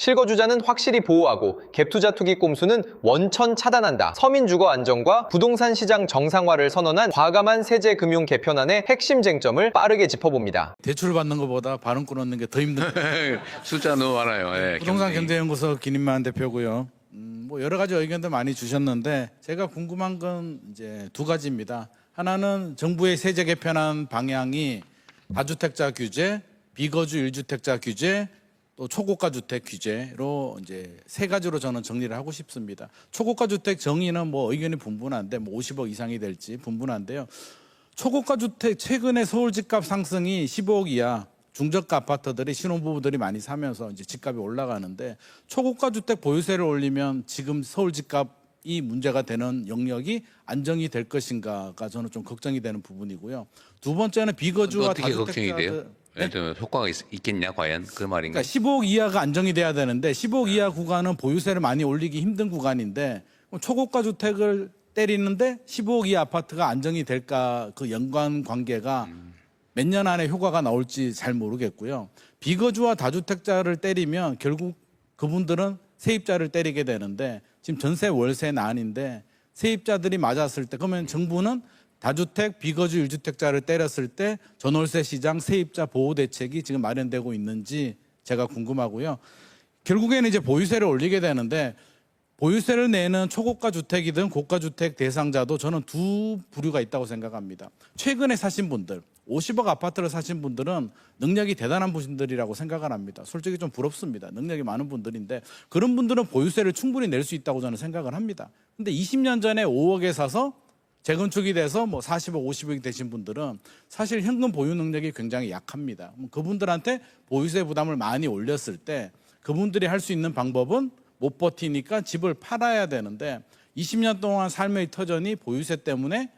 실거주자는 확실히 보호하고 갭투자 투기 꼼수는 원천 차단한다. 서민주거 안정과 부동산 시장 정상화를 선언한 과감한 세제 금융 개편안의 핵심 쟁점을 빠르게 짚어봅니다. 대출 받는 것보다 발언권 얻는 게 더 힘든 숫자 너무 많아요. 예, 부동산 경제연구소 김인만 대표고요. 뭐 여러 가지 의견도 많이 주셨는데 제가 궁금한 건 이제 두 가지입니다. 하나는 정부의 세제 개편안 방향이 다주택자 규제, 비거주 1주택자 규제, 또 초고가 주택 규제로 이제 세 가지로 저는 정리를 하고 싶습니다. 초고가 주택 정의는 뭐 의견이 분분한데 뭐 50억 이상이 될지 분분한데요. 초고가 주택 최근에 서울 집값 상승이 15억 이하 중저가 아파트들이 신혼부부들이 많이 사면서 이제 집값이 올라가는데 초고가 주택 보유세를 올리면 지금 서울 집값이 문제가 되는 영역이 안정이 될 것인가가 저는 좀 걱정이 되는 부분이고요. 두 번째는 비거주와 어떻게 걱정이 돼요? 다주택자들 효과가 있겠냐 과연 그 말인가? 그러니까 15억 이하가 안정이 돼야 되는데 15억 이하 구간은 보유세를 많이 올리기 힘든 구간인데 초고가 주택을 때리는데 15억 이하 아파트가 안정이 될까 그 연관 관계가 몇 년 안에 효과가 나올지 잘 모르겠고요. 비거주와 다주택자를 때리면 결국 그분들은 세입자를 때리게 되는데 지금 전세 월세 난인데 세입자들이 맞았을 때 그러면 정부는 다주택, 비거주 1주택자를 때렸을 때 전월세 시장 세입자 보호 대책이 지금 마련되고 있는지 제가 궁금하고요. 결국에는 이제 보유세를 올리게 되는데 보유세를 내는 초고가 주택이든 고가 주택 대상자도 저는 두 부류가 있다고 생각합니다. 최근에 사신 분들, 50억 아파트를 사신 분들은 능력이 대단한 분들이라고 생각을 합니다. 솔직히 좀 부럽습니다. 능력이 많은 분들인데 그런 분들은 보유세를 충분히 낼 수 있다고 저는 생각을 합니다. 근데 20년 전에 5억에 사서 재건축이 돼서 뭐 40억, 50억이 되신 분들은 사실 현금 보유 능력이 굉장히 약합니다. 그분들한테 보유세 부담을 많이 올렸을 때 그분들이 할 수 있는 방법은 못 버티니까 집을 팔아야 되는데 20년 동안 삶의 터전이 보유세 때문에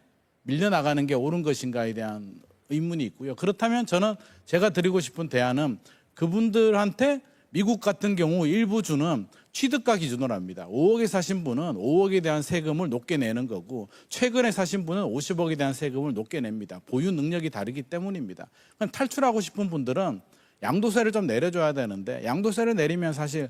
밀려나가는 게 옳은 것인가에 대한 의문이 있고요. 그렇다면 저는 제가 드리고 싶은 대안은 그분들한테 미국 같은 경우 일부 주는 취득가 기준으로 합니다. 5억에 사신 분은 5억에 대한 세금을 높게 내는 거고 최근에 사신 분은 50억에 대한 세금을 높게 냅니다. 보유 능력이 다르기 때문입니다. 그럼 탈출하고 싶은 분들은 양도세를 좀 내려줘야 되는데 양도세를 내리면 사실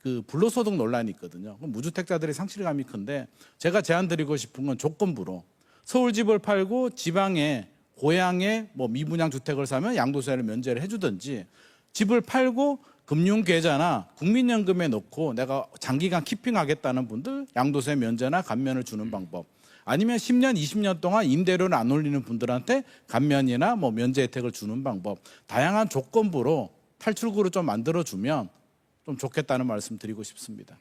그 불로소득 논란이 있거든요. 그럼 무주택자들이 상실감이 큰데 제가 제안 드리고 싶은 건 조건부로 서울 집을 팔고 지방에 고향에 뭐 미분양 주택을 사면 양도세를 면제를 해주든지 집을 팔고 금융계좌나 국민연금에 넣고 내가 장기간 키핑하겠다는 분들 양도세 면제나 감면을 주는 방법 아니면 10년, 20년 동안 임대료를 안 올리는 분들한테 감면이나 뭐 면제 혜택을 주는 방법 다양한 조건부로 탈출구를 좀 만들어주면 좀 좋겠다는 말씀 드리고 싶습니다.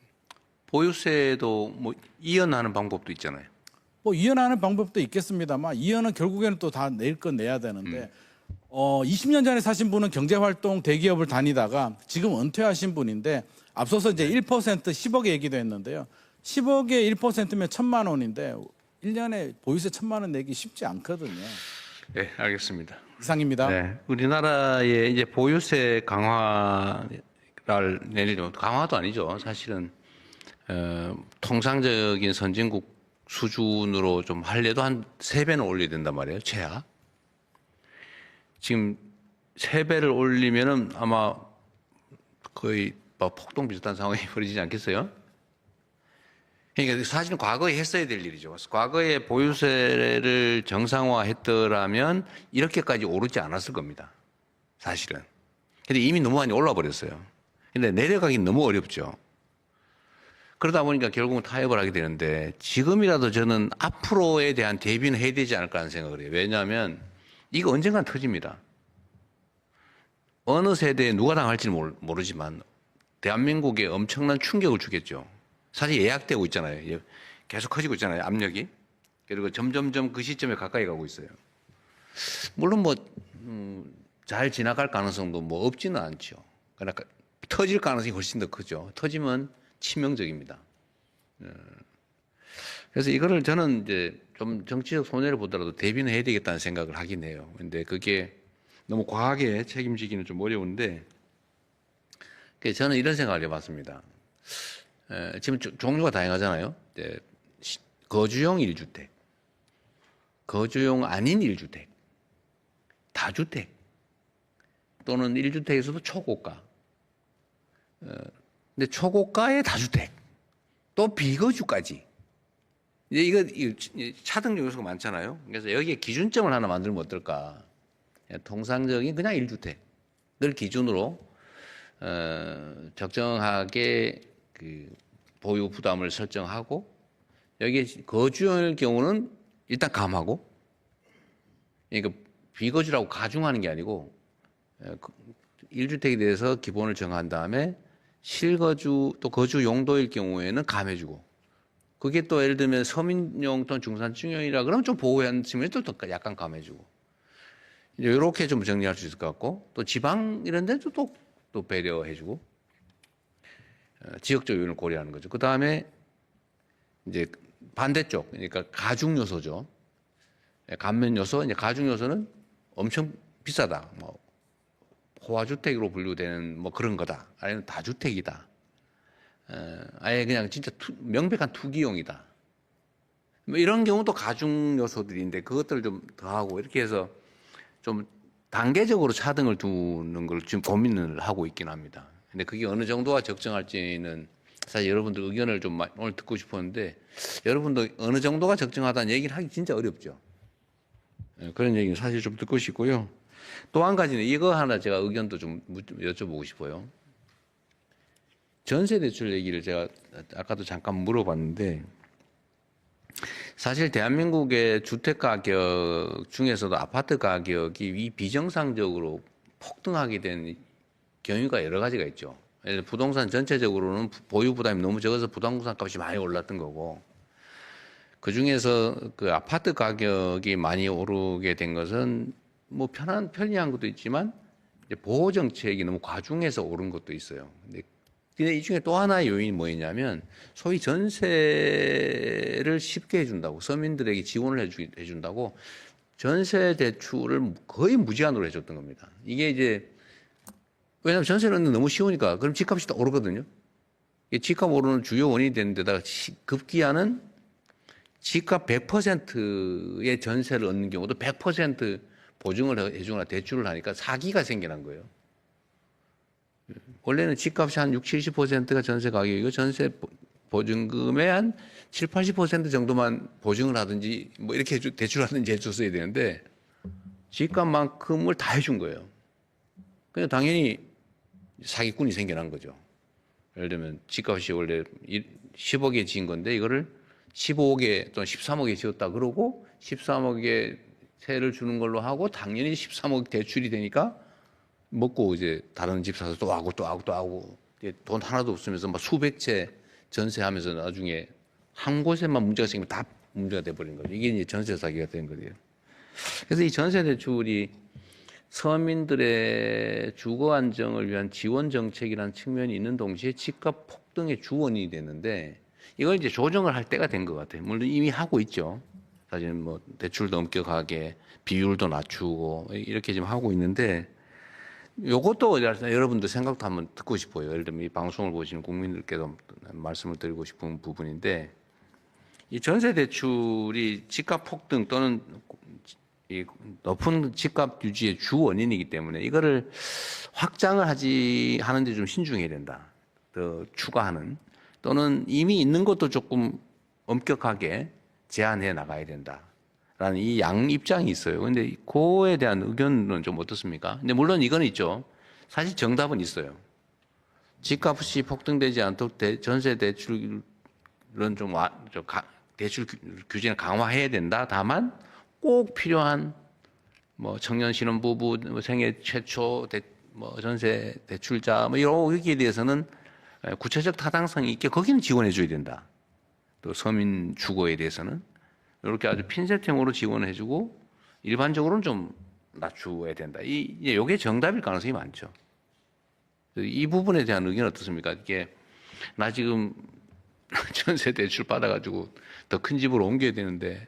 보유세도 뭐 이연하는 방법도 있잖아요. 뭐 이연하는 방법도 있겠습니다만 이연은 결국에는 또 다 낼 건 내야 되는데 20년 전에 사신 분은 경제활동 대기업을 다니다가 지금 은퇴하신 분인데 앞서서 이제 1% 10억 얘기도 했는데요. 10억에 1%면 1,000만 원인데 1년에 보유세 1,000만 원 내기 쉽지 않거든요. 네, 알겠습니다. 이상입니다. 네, 우리나라의 이제 보유세 강화를 내리려면 강화도 아니죠. 사실은 통상적인 선진국 수준으로 좀 하려도 한 3배는 올려야 된단 말이에요. 최하. 지금 3배를 올리면은 아마 거의 뭐 폭동 비슷한 상황이 벌어지지 않겠어요? 그러니까 사실은 과거에 했어야 될 일이죠. 과거에 보유세를 정상화했더라면 이렇게까지 오르지 않았을 겁니다. 사실은. 근데 이미 너무 많이 올라 버렸어요. 근데 내려가긴 너무 어렵죠. 그러다 보니까 결국은 타협을 하게 되는데 지금이라도 저는 앞으로에 대한 대비는 해야 되지 않을까 하는 생각을 해요. 왜냐하면 이거 언젠간 터집니다. 어느 세대에 누가 당할지는 모르지만 대한민국에 엄청난 충격을 주겠죠. 사실 예약되고 있잖아요. 계속 커지고 있잖아요. 압력이. 그리고 점점점 그 시점에 가까이 가고 있어요. 물론 뭐 잘 지나갈 가능성도 뭐 없지는 않죠. 그러니까 터질 가능성이 훨씬 더 크죠. 터지면 치명적입니다. 그래서 이거를 저는 이제 좀 정치적 손해를 보더라도 대비는 해야 되겠다는 생각을 하긴 해요. 근데 그게 너무 과하게 책임지기는 좀 어려운데, 저는 이런 생각을 해봤습니다. 지금 종류가 다양하잖아요. 거주용 1주택, 거주용 아닌 1주택, 다주택, 또는 1주택에서도 초고가, 근데 초고가의 다주택, 또 비거주까지. 이제 이거 차등 요소가 많잖아요. 그래서 여기에 기준점을 하나 만들면 어떨까? 통상적인 그냥 1주택을 기준으로 적정하게 그 보유 부담을 설정하고 여기에 거주할 경우는 일단 감하고, 그러니까 비거주라고 가중하는 게 아니고 1주택에 대해서 기본을 정한 다음에 실거주 또 거주 용도일 경우에는 감해주고, 그게 또 예를 들면 서민용 또는 중산층용이라 그러면 좀 보호하는 측면에서 또 약간 감해주고, 이제 이렇게 좀 정리할 수 있을 것 같고, 또 지방 이런 데도 또 배려해주고, 지역적 요인을 고려하는 거죠. 그 다음에 이제 반대쪽, 그러니까 가중 요소죠. 감면 요소, 이제 가중 요소는 엄청 비싸다. 뭐 호화주택으로 분류되는 뭐 그런 거다. 아니면 다주택이다. 아예 그냥 진짜 명백한 투기용이다. 뭐 이런 경우도 가중 요소들인데 그것들을 좀 더하고 이렇게 해서 좀 단계적으로 차등을 두는 걸 지금 고민을 하고 있긴 합니다. 근데 그게 어느 정도가 적정할지는 사실 여러분들 의견을 좀 오늘 듣고 싶었는데, 여러분도 어느 정도가 적정하다는 얘기를 하기 진짜 어렵죠. 그런 얘기는 사실 좀 듣고 싶고요. 또 한 가지는 이거 하나 제가 의견도 좀 여쭤보고 싶어요. 전세 대출 얘기를 제가 아까도 잠깐 물어봤는데, 사실 대한민국의 주택 가격 중에서도 아파트 가격이 이 비정상적으로 폭등하게 된 경우가 여러 가지가 있죠. 예를 들어 부동산 전체적으로는 보유 부담이 너무 적어서 부동산 값이 많이 올랐던 거고, 그 중에서 그 아파트 가격이 많이 오르게 된 것은 뭐 편리한 것도 있지만 이제 보호 정책이 너무 과중해서 오른 것도 있어요. 근데 이 중에 또 하나의 요인이 뭐였냐면 소위 전세를 쉽게 해준다고, 서민들에게 지원을 해준다고 전세 대출을 거의 무제한으로 해줬던 겁니다. 이게 이제 왜냐하면 전세는 너무 쉬우니까 그럼 집값이 또 오르거든요. 이 집값 오르는 주요 원인이 되는 데다가 급기야는 집값 100%의 전세를 얻는 경우도 100% 보증을 해주거나 대출을 하니까 사기가 생겨난 거예요. 원래는 집값이 한 60, 70%가 전세 가격이고 전세 보증금의 한 7, 80% 정도만 보증을 하든지 뭐 이렇게 대출하든지 해줬어야 되는데 집값만큼을 다 해준 거예요. 그냥 당연히 사기꾼이 생겨난 거죠. 예를 들면 집값이 원래 10억에 지은 건데 이거를 15억에 또는 13억에 지었다 그러고 13억에 세를 주는 걸로 하고 당연히 13억 대출이 되니까 먹고 이제 다른 집 사서 또 하고 또 하고 또 하고 돈 하나도 없으면서 막 수백 채 전세하면서 나중에 한 곳에만 문제가 생기면 다 문제가 돼버린 거죠. 이게 이제 전세 사기가 된 거예요. 그래서 이 전세 대출이 서민들의 주거 안정을 위한 지원 정책이라는 측면이 있는 동시에 집값 폭등의 주원이 되는데 이걸 이제 조정을 할 때가 된 것 같아요. 물론 이미 하고 있죠. 사실 뭐 대출도 엄격하게 비율도 낮추고 이렇게 지금 하고 있는데 요것도 여러분들 생각도 한번 듣고 싶어요. 예를 들면 이 방송을 보시는 국민들께도 말씀을 드리고 싶은 부분인데 이 전세 대출이 집값 폭등 또는 이 높은 집값 유지의 주 원인이기 때문에 이거를 확장을 하는데 좀 신중해야 된다. 더 추가하는 또는 이미 있는 것도 조금 엄격하게 제한해 나가야 된다라는 이 양 입장이 있어요. 그런데 그거에 대한 의견은 좀 어떻습니까? 근데 물론 이건 있죠. 사실 정답은 있어요. 집값이 폭등되지 않도록 전세 대출은 대출 규제는 강화해야 된다. 다만 꼭 필요한 뭐 청년 신혼부부 생애 최초 전세 대출자 뭐 여기에 대해서는 구체적 타당성이 있게 거기는 지원해 줘야 된다. 또 서민 주거에 대해서는 이렇게 아주 핀셋형으로 지원해 주고 일반적으로는 좀 낮추어야 된다. 이게 정답일 가능성이 많죠. 이 부분에 대한 의견 어떻습니까? 이게 나 지금 전세 대출 받아가지고 더 큰 집으로 옮겨야 되는데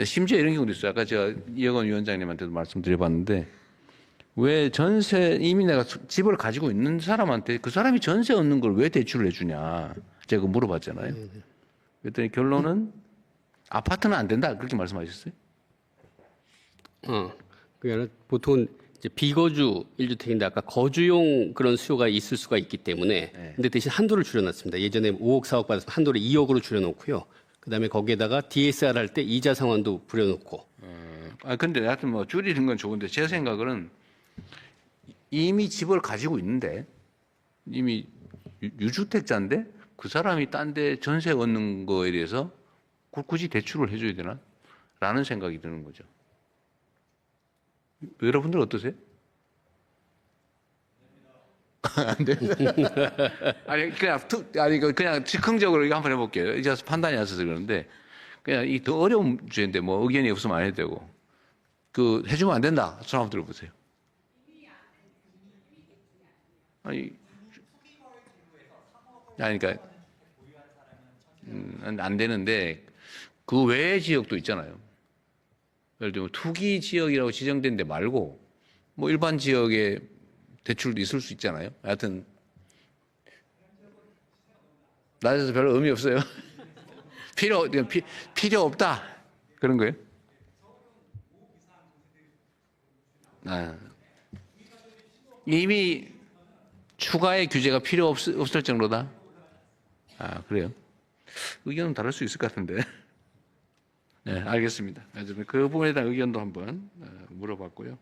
심지어 이런 경우도 있어요. 아까 제가 이영원 위원장님한테도 말씀드려봤는데 왜 이미 내가 집을 가지고 있는 사람한테 그 사람이 전세 얻는 걸 왜 대출을 해주냐 제가 물어봤잖아요. 그랬더니 결론은 아파트는 안 된다 그렇게 말씀하셨어요. 그게 아니라 보통은 이제 비거주 1주택인데 아까 거주용 그런 수요가 있을 수가 있기 때문에 근데 대신 한도를 줄여놨습니다. 예전에 5억, 4억 받았으면 한도를 2억으로 줄여놓고요. 그다음에 거기에다가 DSR 할 때 이자 상환도 부려놓고. 근데 하여튼 뭐 줄이는 건 좋은데 제 생각은 이미 집을 가지고 있는데 이미 유주택자인데 그 사람이 딴 데 전세 얻는 거에 대해서 굳이 대출을 해줘야 되나? 라는 생각이 드는 거죠. 여러분들 어떠세요? 안 돼. 그냥 즉흥적으로 이거 한번 해볼게요. 이제 판단이 안 서서 그러는데 그냥 이 더 어려운 주제인데 뭐 의견이 없으면 안 해도 되고 그 해주면 안 된다. 손 한번 들어보세요. 그러니까 안 되는데 그 외의 지역도 있잖아요. 예를 들면 투기 지역이라고 지정된 데 말고 뭐 일반 지역에 대출도 있을 수 있잖아요. 하여튼 낮아서 별로 의미 없어요. 필요 없다 그런 거예요. 이미 추가의 규제가 필요 없을 정도다. 그래요. 의견은 다를 수 있을 것 같은데. 네, 알겠습니다. 그 부분에 대한 의견도 한번 물어봤고요.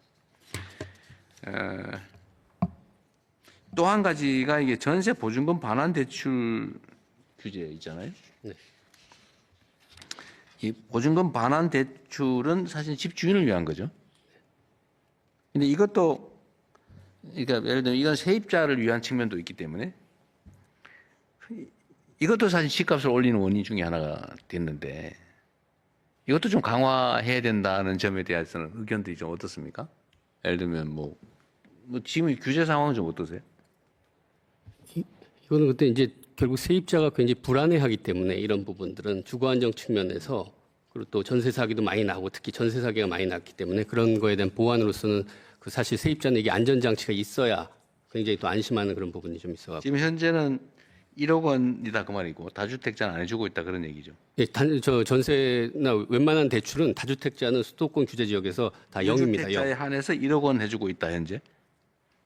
또 한 가지가 이게 전세 보증금 반환 대출 규제 있잖아요. 네. 이 보증금 반환 대출은 사실 집주인을 위한 거죠. 근데 이것도 그러니까 예를 들면 이건 세입자를 위한 측면도 있기 때문에 이것도 사실 집값을 올리는 원인 중에 하나가 됐는데 이것도 좀 강화해야 된다는 점에 대해서는 의견들이 좀 어떻습니까? 예를 들면 뭐 지금 규제 상황은 좀 어떠세요? 이거는 그때 이제 결국 세입자가 굉장히 불안해하기 때문에 이런 부분들은 주거 안정 측면에서 그리고 또 전세 사기도 많이 나고 특히 전세 사기가 많이 났기 때문에 그런 거에 대한 보완으로서는 그 사실 세입자는 이게 안전 장치가 있어야 굉장히 또 안심하는 그런 부분이 좀 있어가지고. 지금 현재는 1억 원이다 그 말이고 다주택자는 안 해주고 있다 그런 얘기죠. 예, 저 전세나 웬만한 대출은 다주택자는 수도권 규제 지역에서 다 0입니다. 1주택자에 한해서 1억 원 해주고 있다 현재.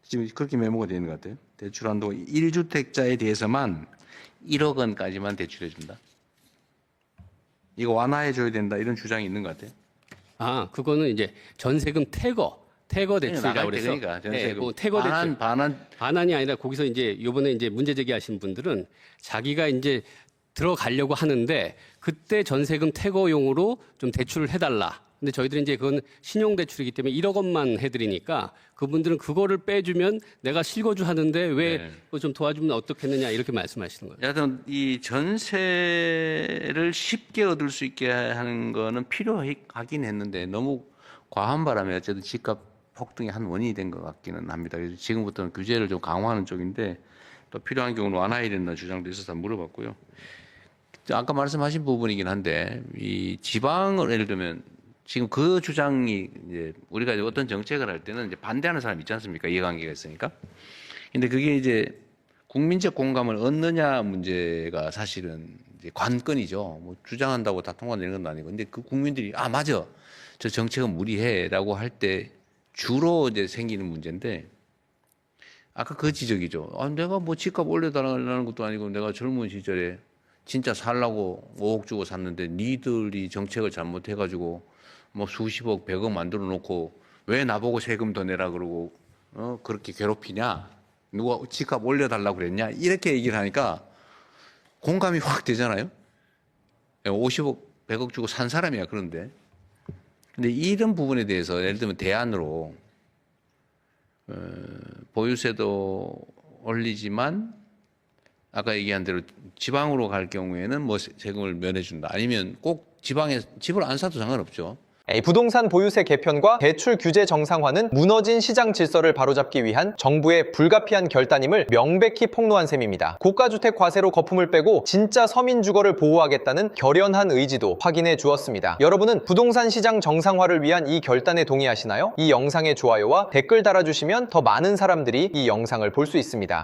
지금 그렇게 메모가 되는 것 같아요. 대출 한도 1주택자에 대해서만 1억 원까지만 대출해 준다. 이거 완화해 줘야 된다 이런 주장이 있는 것 같아요. 그거는 이제 전세금 태거 대출이라고 그래서 그러니까 전세금 뭐 태거 대출 반환이 아니라 거기서 이제 요번에 이제 문제 제기하신 분들은 자기가 이제 들어가려고 하는데 그때 전세금 태거용으로 좀 대출을 해달라. 근데 저희들이 이제 그건 신용 대출이기 때문에 1억 원만 해드리니까 그분들은 그거를 빼주면 내가 실거주 하는데 왜 좀 도와주면 어떻겠느냐 이렇게 말씀하시는 거예요. 여하튼 이 전세를 쉽게 얻을 수 있게 하는 거는 필요하긴 했는데 너무 과한 바람에 어쨌든 집값 폭등의 한 원인이 된 것 같기는 합니다. 그래서 지금부터는 규제를 좀 강화하는 쪽인데 또 필요한 경우는 완화해야 된다는 주장도 있어서 물어봤고요. 아까 말씀하신 부분이긴 한데 이 지방을 예를 들면 지금 그 주장이 이제 우리가 어떤 정책을 할 때는 이제 반대하는 사람 있지 않습니까? 이해관계가 있으니까. 근데 그게 이제 국민적 공감을 얻느냐 문제가 사실은 이제 관건이죠. 뭐 주장한다고 다 통과되는 건 아니고. 근데 그 국민들이 맞아. 저 정책은 무리해라고 할 때 주로 이제 생기는 문제인데 아까 그 지적이죠. 내가 뭐 집값 올려달라는 것도 아니고 내가 젊은 시절에 진짜 살라고 5억 주고 샀는데 니들이 정책을 잘못해가지고 뭐 수십억, 100억 만들어 놓고 왜 나보고 세금 더 내라 그러고 그렇게 괴롭히냐? 누가 집값 올려달라고 그랬냐? 이렇게 얘기를 하니까 공감이 확 되잖아요. 50억, 100억 주고 산 사람이야 그런데. 근데 이런 부분에 대해서 예를 들면 대안으로 보유세도 올리지만 아까 얘기한 대로 지방으로 갈 경우에는 뭐 세금을 면해준다. 아니면 꼭 지방에 집을 안 사도 상관없죠. 부동산 보유세 개편과 대출 규제 정상화는 무너진 시장 질서를 바로잡기 위한 정부의 불가피한 결단임을 명백히 폭로한 셈입니다. 고가주택 과세로 거품을 빼고 진짜 서민 주거를 보호하겠다는 결연한 의지도 확인해 주었습니다. 여러분은 부동산 시장 정상화를 위한 이 결단에 동의하시나요? 이 영상의 좋아요와 댓글 달아주시면 더 많은 사람들이 이 영상을 볼 수 있습니다.